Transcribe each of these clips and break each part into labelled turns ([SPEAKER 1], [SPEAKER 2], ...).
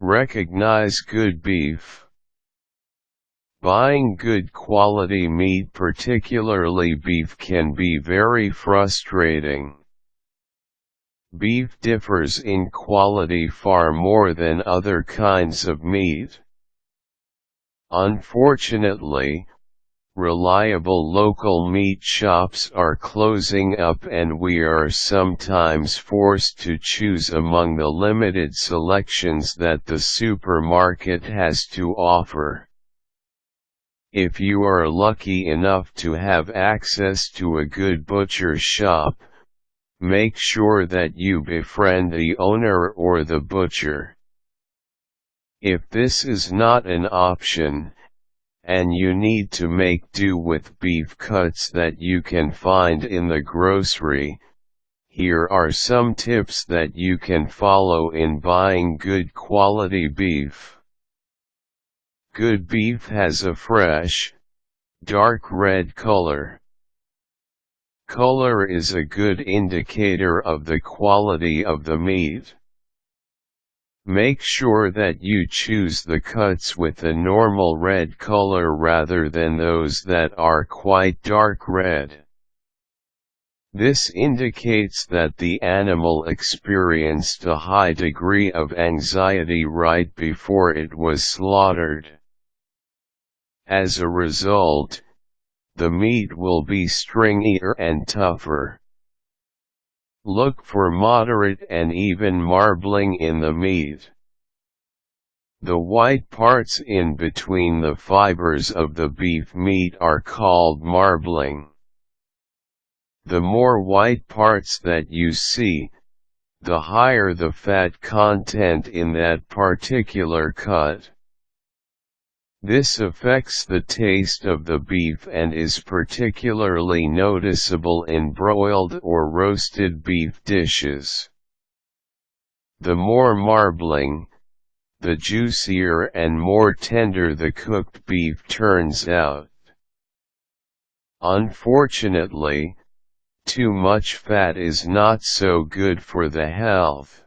[SPEAKER 1] Recognize good beef. Buying good quality meat, particularly beef, can be very frustrating. Beef differs in quality far more than other kinds of meat. Unfortunately, reliable local meat shops are closing up, and we are sometimes forced to choose among the limited selections that the supermarket has to offer. If you are lucky enough to have access to a good butcher shop, make sure that you befriend the owner or the butcher. If this is not an option, and you need to make do with beef cuts that you can find in the grocery, here are some tips that you can follow in buying good quality beef. Good beef has a fresh, dark red color. Color is a good indicator of the quality of the meat. Make sure that you choose the cuts with a normal red color rather than those that are quite dark red. This indicates that the animal experienced a high degree of anxiety right before it was slaughtered. As a result, the meat will be stringier and tougher. Look for moderate and even marbling in the meat. The white parts in between the fibers of the beef meat are called marbling. The more white parts that you see, the higher the fat content in that particular cut. This affects the taste of the beef and is particularly noticeable in broiled or roasted beef dishes. The more marbling, the juicier and more tender the cooked beef turns out. Unfortunately, too much fat is not so good for the health.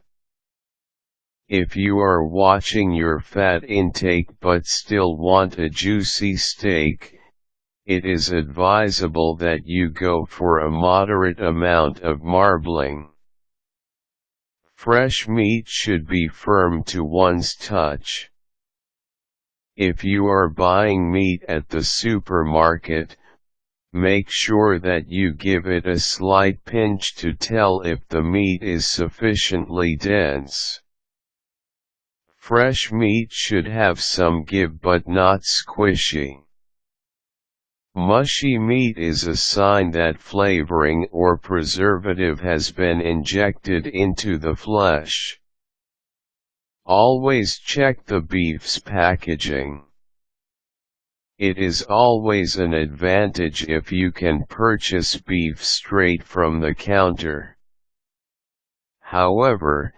[SPEAKER 1] If you are watching your fat intake but still want a juicy steak, it is advisable that you go for a moderate amount of marbling. Fresh meat should be firm to one's touch. If you are buying meat at the supermarket, make sure that you give it a slight pinch to tell if the meat is sufficiently dense. Fresh meat should have some give but not squishy. Mushy meat is a sign that flavoring or preservative has been injected into the flesh. Always check the beef's packaging. It is always an advantage if you can purchase beef straight from the counter. However,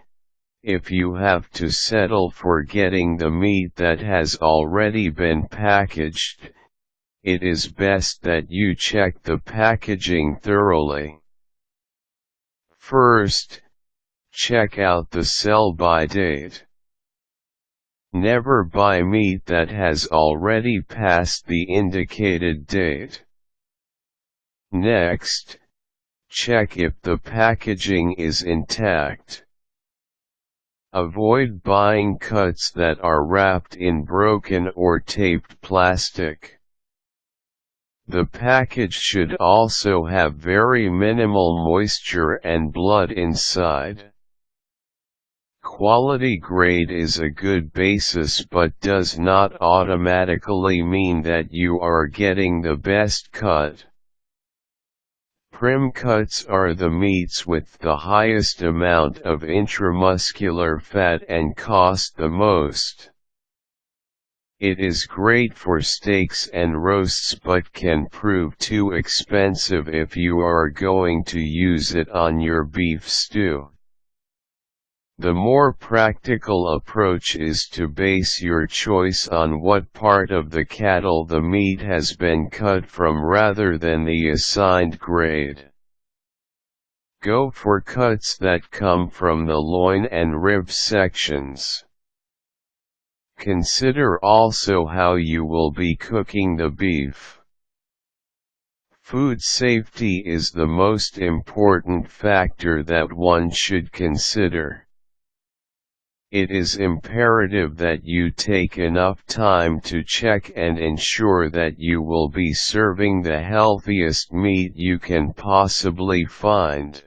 [SPEAKER 1] if you have to settle for getting the meat that has already been packaged, it is best that you check the packaging thoroughly. First, check out the sell-by date. Never buy meat that has already passed the indicated date. Next, check if the packaging is intact. Avoid buying cuts that are wrapped in broken or taped plastic. The package should also have very minimal moisture and blood inside. Quality grade is a good basis but does not automatically mean that you are getting the best cut. Prim cuts are the meats with the highest amount of intramuscular fat and cost the most. It is great for steaks and roasts but can prove too expensive if you are going to use it on your beef stew. The more practical approach is to base your choice on what part of the cattle the meat has been cut from rather than the assigned grade. Go for cuts that come from the loin and rib sections. Consider also how you will be cooking the beef. Food safety is the most important factor that one should consider. It is imperative that you take enough time to check and ensure that you will be serving the healthiest meat you can possibly find.